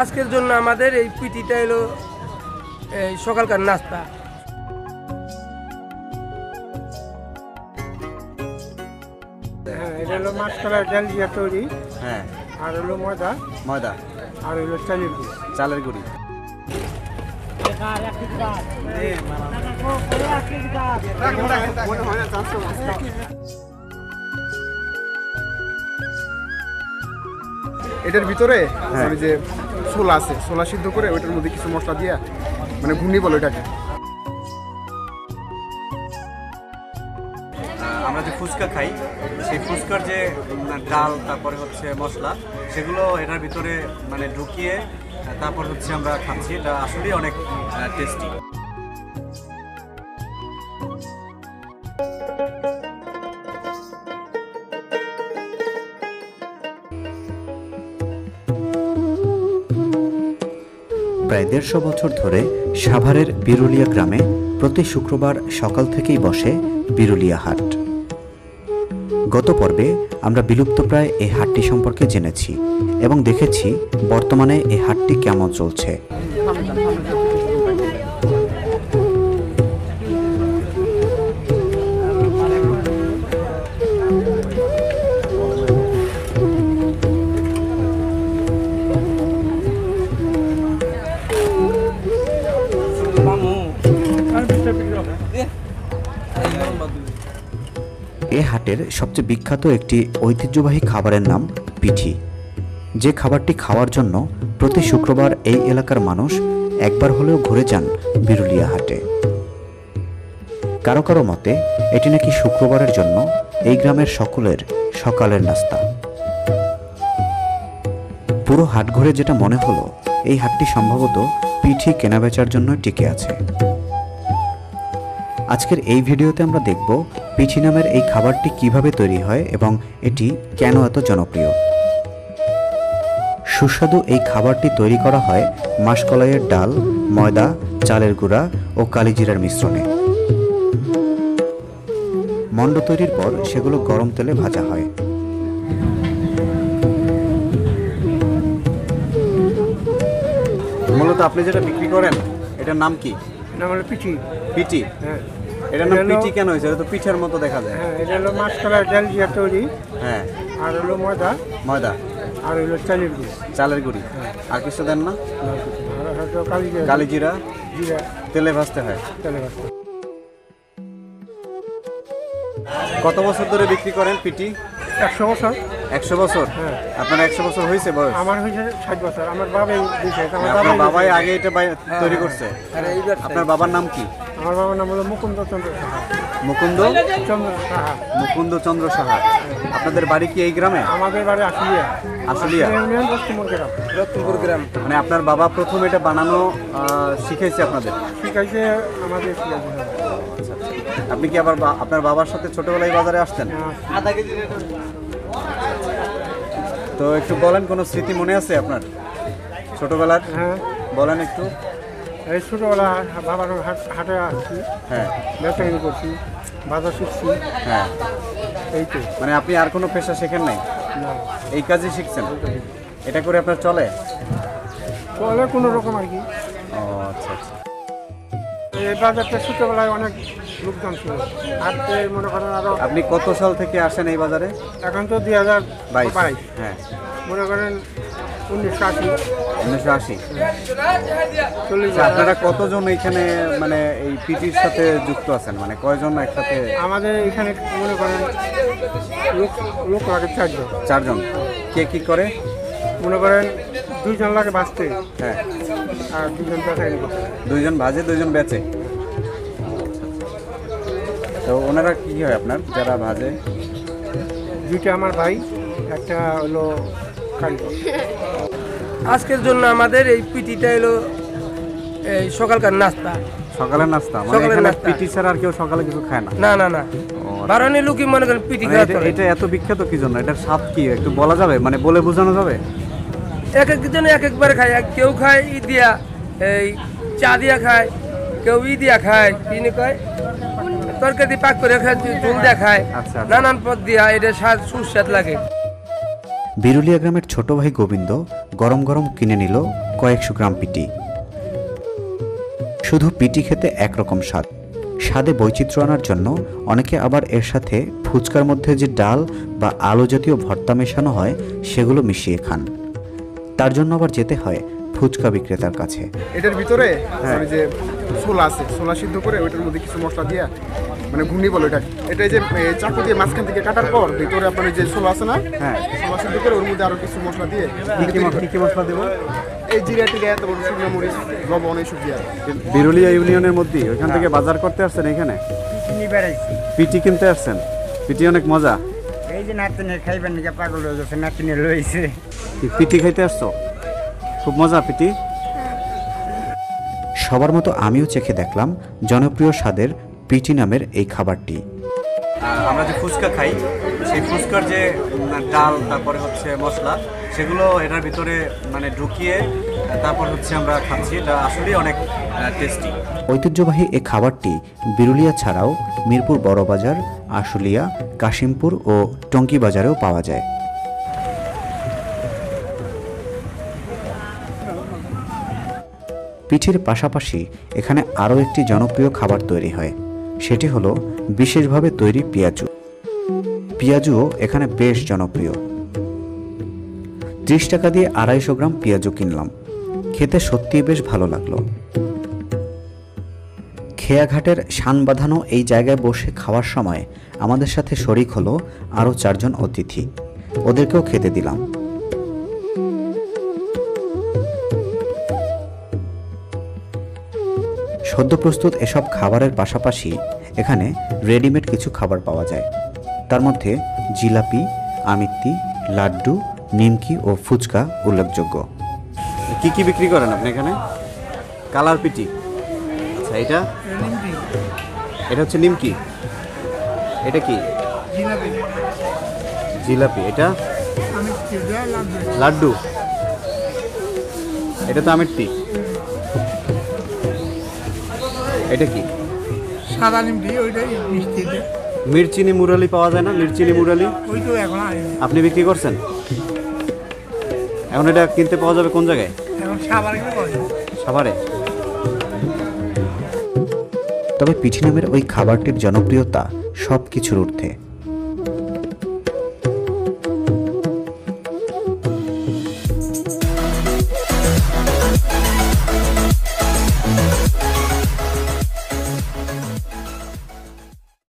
আজকের জন্য আমাদের এই পিটিটা হলো এই সকালকার নাস্তা। হ্যাঁ, এটা হলো মাসকলার ডাল দিয়ে তৈরি। হ্যাঁ, আর হলো ময়দা, ময়দা আর হলো চালের গুঁড়ি। চালের গুঁড়ি। এটার ভিতরে ওই যে ছোলা আছে, ছোলা সিদ্ধ করে ওইটার মধ্যে কিছু মশলা দিয়ে মানে ঘুগনি বলে এটাকে। আমরা যে ফুচকা খাই, সেই ফুচকার যে ডাল, তারপরে হচ্ছে মশলা, সেগুলো এটার ভিতরে মানে ঢুকিয়ে তারপর হচ্ছে আমরা খাচ্ছি। এটা আসলেই অনেক টেস্টি। প্রায় ১৫০ বছর ধরে সাভারের বিরুলিয়া গ্রামে প্রতি শুক্রবার সকাল থেকেই বসে বিরুলিয়া হাট। গত পর্বে আমরা বিলুপ্তপ্রায় এই হাটটি সম্পর্কে জেনেছি এবং দেখেছি বর্তমানে এই হাটটি কেমন চলছে। এ হাটের সবচেয়ে বিখ্যাত একটি ঐতিহ্যবাহী খাবারের নাম পিঠি, যে খাবারটি খাওয়ার জন্য প্রতি শুক্রবার এই এলাকার মানুষ একবার হলেও ঘুরে যান বিরুলিয়া হাটে। কারো কারো মতে এটি নাকি শুক্রবারের জন্য এই গ্রামের সকলের সকালের নাস্তা। পুরো হাট ঘুরে যেটা মনে হলো, এই হাটটি সম্ভবত পিঠি কেনাবেচার জন্য টিকে আছে। আজকের এই ভিডিওতে আমরা দেখব পিঠি নামের এই খাবারটি কিভাবে তৈরি হয় এবং এটি কেন এত জনপ্রিয়। সুস্বাদু এই খাবারটি তৈরি করা হয় মাসকলাইয়ের ডাল, ময়দা, চালের গুঁড়া ও কালিজিরার মিশ্রণে। মণ্ড তৈরির পর সেগুলো গরম তেলে ভাজা হয়। মূলত আপনি যেটা বিক্রি করেন এটার নাম কি? নাম হলো পিঠি। পিঠি? হ্যাঁ, এটার নাম পিঠি কেন হয়েছে? এটা তো পিঠার মতো দেখা যায়। হ্যাঁ, এটা হলো মাসকলার ডাল দিয়ে তৈরি। হ্যাঁ, আর হলো ময়দা, ময়দা, আর হলো চালের গুঁড়ি। চালের গুঁড়ি। আর কিছু দেন না? আর হয়তো কালিজিরা, কালিজিরা জিরা, তেলে ভাজতে হয়। তেলে ভাজতে। কত বছর ধরে বিক্রি করেন পিঠি? 100 বছর। 100 বছর? হ্যাঁ। আপনার 100 বছর হয়েছে বয়স? আমার হয়েছে 60 বছর। আমার বাবাই দিয়েছে। আপনার বাবাই আগে এটা তৈরি করছে? আপনার বাবার নাম কি? আমার বাবার নাম হলো মুকুন্দ চন্দ্র সাহা। মুকুন্দ চন্দ্র সাহা। মুকুন্দ চন্দ্র সাহা। আপনাদের বাড়ি কি এই গ্রামে? আমাদের বাড়ি আশুলিয়া। আশুলিয়া ইউনিয়ন রতনপুর গ্রাম। মানে আপনার বাবা প্রথম এটা বানানো শিখাইছে আপনাদের? শিখাইছে আমাদের। আপনি কি আবার আপনার বাবার সাথে ছোটবেলায় বাজারে আসতেন? আধা কেজি। তো একটু বলেন, কোনো স্মৃতি মনে আছে আপনার ছোটবেলার? হ্যাঁ, বলেন একটু। এই ছোটবেলা বাবার হাটে আসছি। হ্যাঁ, ব্যবসায়ী করছি, বাজার শিখছি। হ্যাঁ, এই তো। মানে আপনি আর কোনো পেশা শেখেন নাই, না, এই কাজই শিখছেন? এটা করে আপনার চলে? চলে কোনো রকম আর কি। ও আচ্ছা আচ্ছা। এই বাজারটা ছোটবেলায় অনেক লোকজন ছিল। হাটে মনে করেন আরো। আপনি কত সাল থেকে আসেন এই বাজারে? এখন তো 2022। হ্যাঁ, মনে করেন 1980। 1980। 40। আপনারা কতজন এইখানে মানে এই পিটির সাথে যুক্ত আছেন? মানে কয়জন একসাথে? আমাদের এখানে মনে করেন লোক লাগে 4 জন। 4 জন। কে কি করে? মনে করেন 2 জন লাগে বাঁচতে। হ্যাঁ, আর 2 জন বেচাকেনি করতে। 2 জন ভাজে, 2 জন বেচে। তো ওনারা কি হয় আপনার যারা ভাজে? 2টা আমার ভাই, একটা হলো কারিগর। আজকের জন্য আমাদের এই পিটিটা হলো এই সকালকার নাস্তা। সকালের নাস্তা? মানে সকালের এখানে নাস্তা। পিটি ছাড়া আর কেউ সকালে কিছু খায় না? না না না, বারানি লোকই মনে করেন পিটি মানে খাওয়া চলে। এটা এত বিখ্যাত কি জন্য? এটার স্বাদ কি একটু বলা যাবে? মানে বলে বোঝানো যাবে? এক একজন এক একবার খায়। কেউ খায় ই দিয়া, এই চা দিয়া খায়, কেউ দিয়া খায় কিনে কয় তরকারি পাক করে খায়, ঝোল দিয়া খায়, আচ্ছা। নানান পদ দিয়া এটা স্বাদ সুস্বাদ লাগে। বিরুলিয়া গ্রামের ছোট ভাই গোবিন্দ গরম গরম কিনে নিল কয়েকশো গ্রাম পিটি। শুধু পিটি খেতে একরকম স্বাদ, স্বাদে বৈচিত্র্য আনার জন্য অনেকে আবার এর সাথে ফুচকার মধ্যে যে ডাল বা আলু জাতীয় ভর্তা মেশানো হয় সেগুলো মিশিয়ে খান। তার জন্য আবার যেতে হয় ফুচকা বিক্রেতার কাছে। এটার ভিতরে মানে যে ছোলা আছে, ছোলা সিদ্ধ করে ওইটার মধ্যে কিছু মশলা দিয়ে মানে ঘুগনি বলে এটা। এটা এই যে চাকু দিয়ে মাঝখান থেকে কাটার পর ভিতরে আপনার যে ছোলা আছে না, হ্যাঁ, ছোলা সিদ্ধ করে ওর মধ্যে আরো কিছু মশলা দিয়ে কি মশলা দেবো? এই জিরা টিরা তারপর শুকনো মরিচ, লবণ এইসব দিয়ে। বিরুলিয়া ইউনিয়নের মধ্যে ওইখান থেকে বাজার করতে আসছেন এখানে? পিটি কিনতে আসছেন? পিটি অনেক মজা। এই যে নাতিনে খাইবেন নাকি পাগল হয়ে গেছে, নাতিনে লইছে। পিটি খাইতে আসছো? খুব মজা পিটি। সবার মতো আমিও চেখে দেখলাম জনপ্রিয় স্বাদের পিটি নামের এই খাবারটি। আমরা যে ফুচকা খাই সেই ফুচকার যে ডাল তারপরে হচ্ছে মশলা সেগুলো এটার ভিতরে মানে ঢুকিয়ে তারপর হচ্ছে আমরা খাচ্ছি। এটা আসলেই অনেক টেস্টি। ঐতিহ্যবাহী এই খাবারটি বিরুলিয়া ছাড়াও মিরপুর বড়বাজার, আশুলিয়া, কাশিমপুর ও টঙ্গী বাজারেও পাওয়া যায়। পিঠির পাশাপাশি এখানে আরও একটি জনপ্রিয় খাবার তৈরি হয়, সেটি হলো বিশেষভাবে তৈরি পেঁয়াজু। পেঁয়াজুও এখানে বেশ জনপ্রিয়। 30 টাকা দিয়ে 250 গ্রাম পেঁয়াজু কিনলাম, খেতে সত্যিই বেশ ভালো লাগলো। খেয়াঘাটের শান বাঁধানো এই জায়গায় বসে খাওয়ার সময় আমাদের সাথে শরিক হলো আরও 4 জন অতিথি, ওদেরকেও খেতে দিলাম। সদ্য প্রস্তুত এসব খাবারের পাশাপাশি এখানে রেডিমেড কিছু খাবার পাওয়া যায়। তার মধ্যে জিলাপি, আমিত্তি, লাড্ডু, নিমকি ও ফুচকা উল্লেখযোগ্য। কি কি বিক্রি করেন আপনি এখানে? কালার পিটি। আচ্ছা, এটা হচ্ছে নিমকি। এটা কি? জিলাপি। এটা লাড্ডু। এটা তো আমিত্তি। এটা কি? সাদা নিমটি, ওইটাই মিষ্টিতে। মিরচিনি মুরালি পাওয়া যায় না? মিরচিনি মুরালি ওই তো এখন আপনি বিক্রি করছেন? এখন এটা কিনতে পাওয়া যাবে কোন জায়গায়? এখন সাবারে করে সাভারে। তবে পিঠি নামের ওই খাবারটির জনপ্রিয়তা সব কিছুর ঊর্ধ্বে।